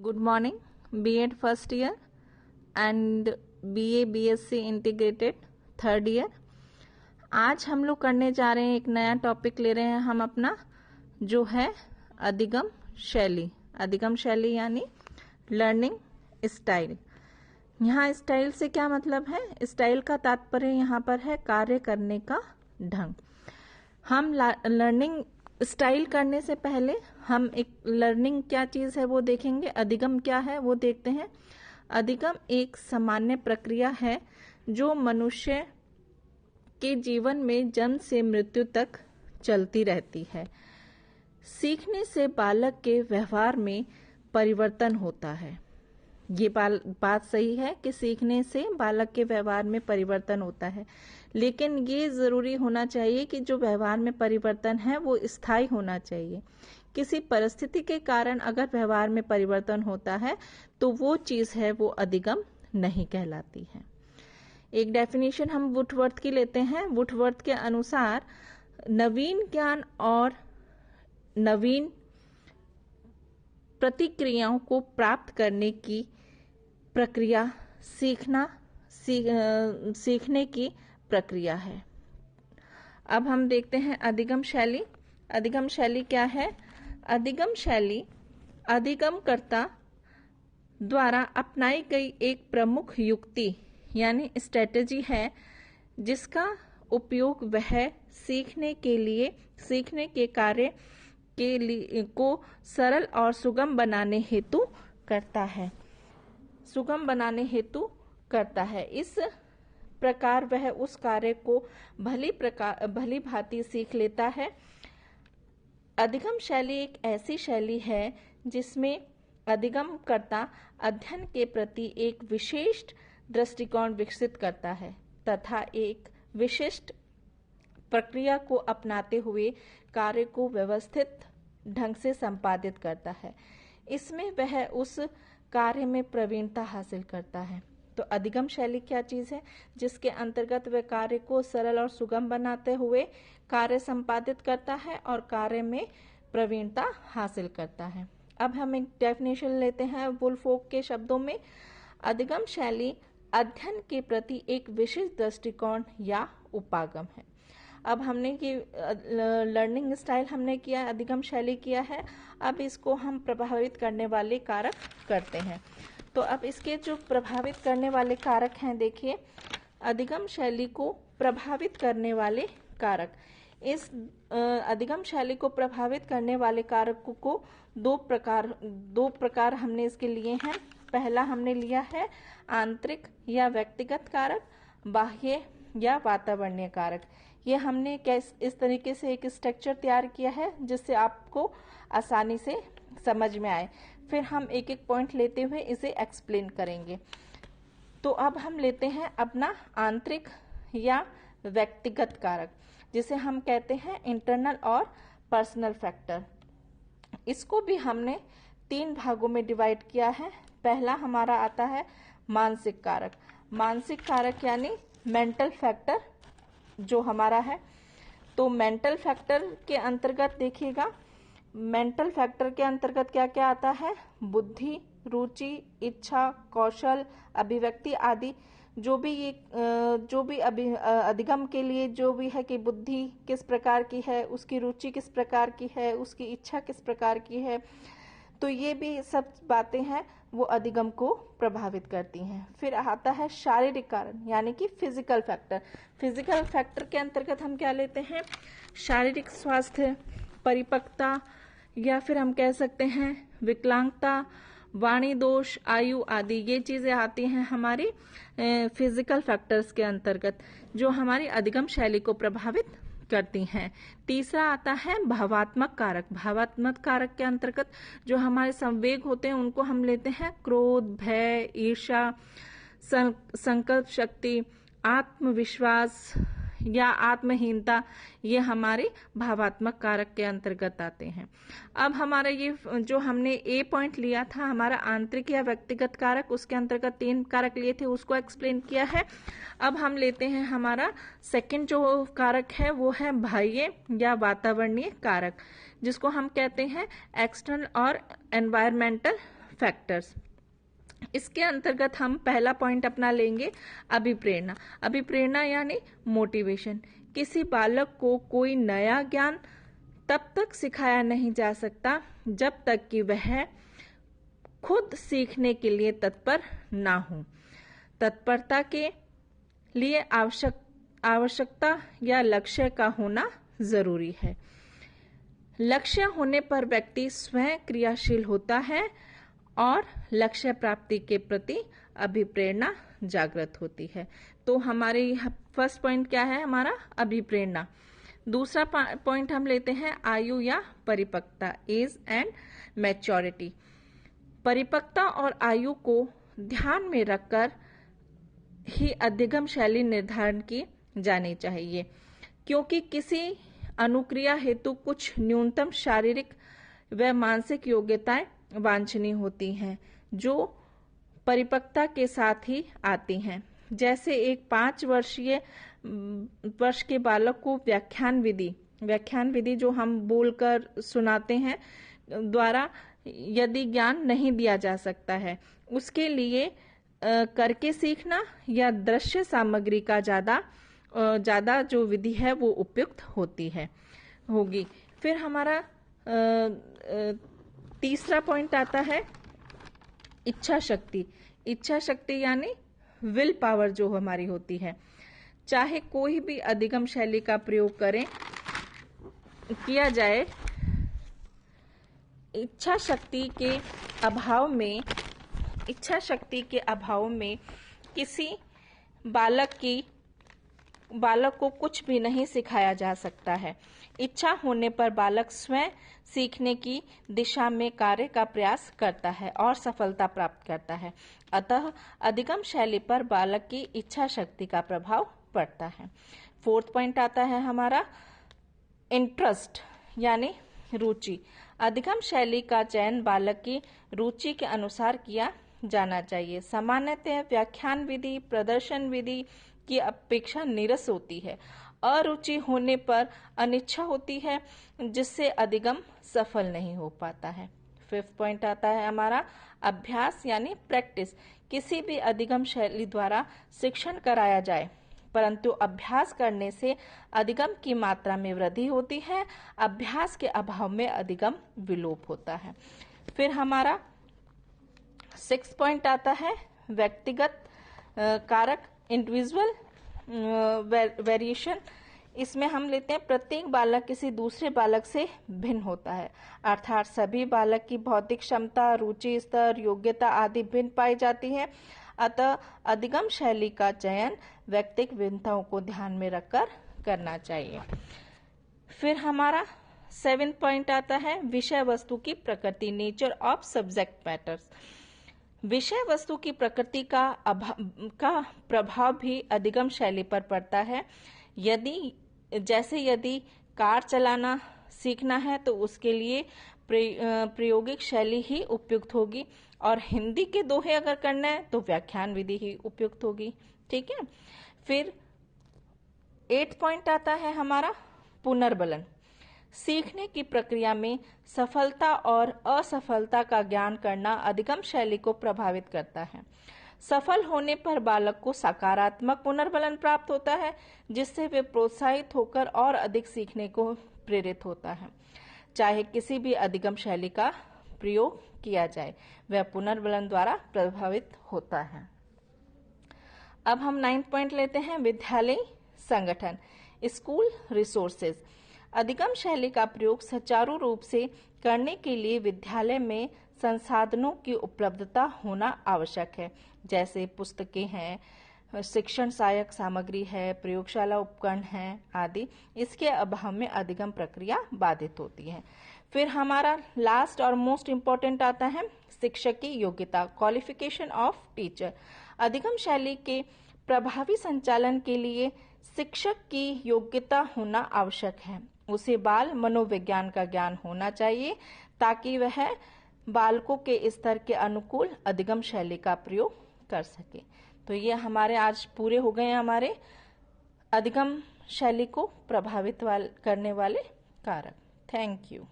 Good morning. BEd first year and BA BSc integrated third year. आज हम लोग करने जा रहे हैं, एक नया टॉपिक ले रहे हैं हम अपना, जो है अधिगम शैली। अधिगम शैली यानी लर्निंग स्टाइल। यहाँ स्टाइल से क्या मतलब है? स्टाइल का तात्पर्य यहाँ पर है कार्य करने का ढंग। हम लर्निंग स्टाइल करने से पहले हम एक लर्निंग क्या चीज है वो देखेंगे, अधिगम क्या है वो देखते हैं। अधिगम एक सामान्य प्रक्रिया है जो मनुष्य के जीवन में जन्म से मृत्यु तक चलती रहती है। सीखने से बालक के व्यवहार में परिवर्तन होता है। ये बात सही है कि सीखने से बालक के व्यवहार में परिवर्तन होता है, लेकिन ये जरूरी होना चाहिए कि जो व्यवहार में परिवर्तन है वो स्थायी होना चाहिए। किसी परिस्थिति के कारण अगर व्यवहार में परिवर्तन होता है तो वो चीज है वो अधिगम नहीं कहलाती है। एक डेफिनेशन हम वुडवर्थ की लेते हैं। वुडवर्थ के अनुसार नवीन ज्ञान और नवीन प्रतिक्रियाओं को प्राप्त करने की प्रक्रिया सीखने की प्रक्रिया है। अब हम देखते हैं अधिगम शैली। अधिगम शैली क्या है? अधिगम शैली अधिगमकर्ता द्वारा अपनाई गई एक प्रमुख युक्ति यानी स्ट्रेटेजी है, जिसका उपयोग वह सीखने के कार्य के लिए को सरल और सुगम बनाने हेतु करता है। इस प्रकार वह उस कार्य को भली भांति सीख लेता है। अधिगम शैली एक ऐसी शैली है जिसमें अधिगमकर्ता अध्ययन के प्रति एक विशिष्ट दृष्टिकोण विकसित करता है तथा एक विशिष्ट प्रक्रिया को अपनाते हुए कार्य को व्यवस्थित ढंग से संपादित करता है। इसमें वह उस कार्य में प्रवीणता हासिल करता है। तो अधिगम शैली क्या चीज है? जिसके अंतर्गत वह कार्य को सरल और सुगम बनाते हुए कार्य संपादित करता है और कार्य में प्रवीणता हासिल करता है। अब हम एक डेफिनेशन लेते हैं वुल्फोक के शब्दों में। अधिगम शैली अध्ययन के प्रति एक विशिष्ट दृष्टिकोण या उपागम है। अब हमने कि लर्निंग स्टाइल हमने किया, अधिगम शैली किया है। अब इसको हम प्रभावित करने वाले कारक करते हैं। तो अब इसके जो प्रभावित करने वाले कारक हैं, देखिए अधिगम शैली को प्रभावित करने वाले कारक। इस अधिगम शैली को प्रभावित करने वाले कारक को दो प्रकार हमने इसके लिए हैं। पहला हमने लिया है आंतरिक या व्यक्तिगत कारक, बाह्य या वातावरणीय कारक। ये हमने इस तरीके से एक स्ट्रक्चर तैयार किया है जिससे आपको आसानी से समझ में आए। फिर हम एक एक पॉइंट लेते हुए इसे एक्सप्लेन करेंगे। तो अब हम लेते हैं अपना आंतरिक या व्यक्तिगत कारक, जिसे हम कहते हैं इंटरनल और पर्सनल फैक्टर। इसको भी हमने 3 भागों में डिवाइड किया है। पहला हमारा आता है मानसिक कारक। मानसिक कारक यानी मेंटल फैक्टर जो हमारा है। तो मेंटल फैक्टर के अंतर्गत देखिएगा, मेंटल फैक्टर के अंतर्गत क्या क्या आता है? बुद्धि, रुचि, इच्छा, कौशल, अभिव्यक्ति आदि। जो भी अधिगम के लिए जो भी है कि बुद्धि किस प्रकार की है, उसकी रुचि किस प्रकार की है, उसकी इच्छा किस प्रकार की है, तो ये भी सब बातें हैं वो अधिगम को प्रभावित करती हैं। फिर आता है शारीरिक कारण यानी कि फिजिकल फैक्टर। फिजिकल फैक्टर के अंतर्गत हम क्या लेते हैं? शारीरिक स्वास्थ्य, परिपक्वता, या फिर हम कह सकते हैं विकलांगता, वाणी दोष, आयु आदि। ये चीजें आती हैं हमारी फिजिकल फैक्टर्स के अंतर्गत, जो हमारी अधिगम शैली को प्रभावित करती हैं। तीसरा आता है भावात्मक कारक। भावात्मक कारक के अंतर्गत जो हमारे संवेग होते हैं उनको हम लेते हैं क्रोध, भय, ईर्ष्या, संकल्प शक्ति, आत्मविश्वास या आत्महीनता। ये हमारे भावात्मक कारक के अंतर्गत आते हैं। अब हमारा ये जो हमने ए पॉइंट लिया था हमारा आंतरिक या व्यक्तिगत कारक, उसके अंतर्गत 3 कारक लिए थे, उसको एक्सप्लेन किया है। अब हम लेते हैं हमारा सेकंड जो कारक है वो है बाह्य या वातावरणीय कारक, जिसको हम कहते हैं एक्सटर्नल और एनवायरमेंटल फैक्टर्स। इसके अंतर्गत हम पहला पॉइंट अपना लेंगे अभिप्रेरणा। अभिप्रेरणा यानी मोटिवेशन। किसी बालक को कोई नया ज्ञान तब तक सिखाया नहीं जा सकता जब तक कि वह खुद सीखने के लिए तत्पर ना हो। तत्परता के लिए आवश्यकता या लक्ष्य का होना जरूरी है। लक्ष्य होने पर व्यक्ति स्वयं क्रियाशील होता है और लक्ष्य प्राप्ति के प्रति अभिप्रेरणा जागृत होती है। तो हमारे फर्स्ट पॉइंट क्या है हमारा? अभिप्रेरणा। दूसरा पॉइंट हम लेते हैं आयु या परिपक्वता, एज एंड मैच्योरिटी। परिपक्वता और आयु को ध्यान में रखकर ही अधिगम शैली निर्धारण की जानी चाहिए, क्योंकि किसी अनुक्रिया हेतु कुछ न्यूनतम शारीरिक व मानसिक योग्यताएं वांछनीय होती हैं जो परिपक्वता के साथ ही आती हैं। जैसे एक 5 वर्ष के बालक को व्याख्यान विधि जो हम बोलकर सुनाते हैं द्वारा यदि ज्ञान नहीं दिया जा सकता है, उसके लिए करके सीखना या दृश्य सामग्री का ज्यादा जो विधि है वो उपयुक्त होगी। फिर हमारा तीसरा पॉइंट आता है इच्छा शक्ति। इच्छा शक्ति यानी विल पावर जो हमारी होती है। चाहे कोई भी अधिगम शैली का प्रयोग किया जाए, इच्छा शक्ति के अभाव में किसी बालक को कुछ भी नहीं सिखाया जा सकता है। इच्छा होने पर बालक स्वयं सीखने की दिशा में कार्य का प्रयास करता है और सफलता प्राप्त करता है। अतः अधिगम शैली पर बालक की इच्छा शक्ति का प्रभाव पड़ता है। फोर्थ पॉइंट आता है हमारा इंटरेस्ट यानी रुचि। अधिगम शैली का चयन बालक की रुचि के अनुसार किया जाना चाहिए। सामान्यतः व्याख्यान विधि प्रदर्शन विधि की अपेक्षा नीरस होती है। अरुचि होने पर अनिच्छा होती है, जिससे अधिगम सफल नहीं हो पाता है। फिफ्थ पॉइंट आता है हमारा अभ्यास यानी प्रैक्टिस। किसी भी अधिगम शैली द्वारा शिक्षण कराया जाए, परंतु अभ्यास करने से अधिगम की मात्रा में वृद्धि होती है। अभ्यास के अभाव में अधिगम विलोप होता है। फिर हमारा 6 पॉइंट आता है व्यक्तिगत कारक इंडिविजुअल वेरिएशन। इसमें हम लेते हैं प्रत्येक बालक किसी दूसरे बालक से भिन्न होता है, अर्थात सभी बालक की भौतिक क्षमता, रुचि स्तर, योग्यता आदि भिन्न पाई जाती है। अतः अधिगम शैली का चयन व्यक्तिगत भिन्नताओं को ध्यान में रखकर करना चाहिए। फिर हमारा 7 पॉइंट आता है विषय वस्तु की प्रकृति, नेचर ऑफ सब्जेक्ट मैटर्स। विषय वस्तु की प्रकृति का प्रभाव भी अधिगम शैली पर पड़ता है। यदि कार चलाना सीखना है तो उसके लिए प्रायोगिक शैली ही उपयुक्त होगी, और हिंदी के दोहे अगर करना है तो व्याख्यान विधि ही उपयुक्त होगी। ठीक है। फिर 8 पॉइंट आता है हमारा पुनर्बलन। सीखने की प्रक्रिया में सफलता और असफलता का ज्ञान करना अधिगम शैली को प्रभावित करता है। सफल होने पर बालक को सकारात्मक पुनर्बलन प्राप्त होता है, जिससे वे प्रोत्साहित होकर और अधिक सीखने को प्रेरित होता है। चाहे किसी भी अधिगम शैली का प्रयोग किया जाए, वह पुनर्बलन द्वारा प्रभावित होता है। अब हम 9 पॉइंट लेते हैं विद्यालय संगठन, स्कूल रिसोर्सेज। अधिगम शैली का प्रयोग सुचारू रूप से करने के लिए विद्यालय में संसाधनों की उपलब्धता होना आवश्यक है, जैसे पुस्तकें हैं, शिक्षण सहायक सामग्री है, प्रयोगशाला उपकरण हैं आदि। इसके अभाव में अधिगम प्रक्रिया बाधित होती है। फिर हमारा लास्ट और मोस्ट इम्पोर्टेंट आता है शिक्षक की योग्यता, क्वालिफिकेशन ऑफ टीचर। अधिगम शैली के प्रभावी संचालन के लिए शिक्षक की योग्यता होना आवश्यक है। उसे बाल मनोविज्ञान का ज्ञान होना चाहिए ताकि वह बालकों के स्तर के अनुकूल अधिगम शैली का प्रयोग कर सके। तो ये हमारे आज पूरे हो गए हमारे अधिगम शैली को प्रभावित करने वाले कारक। Thank you.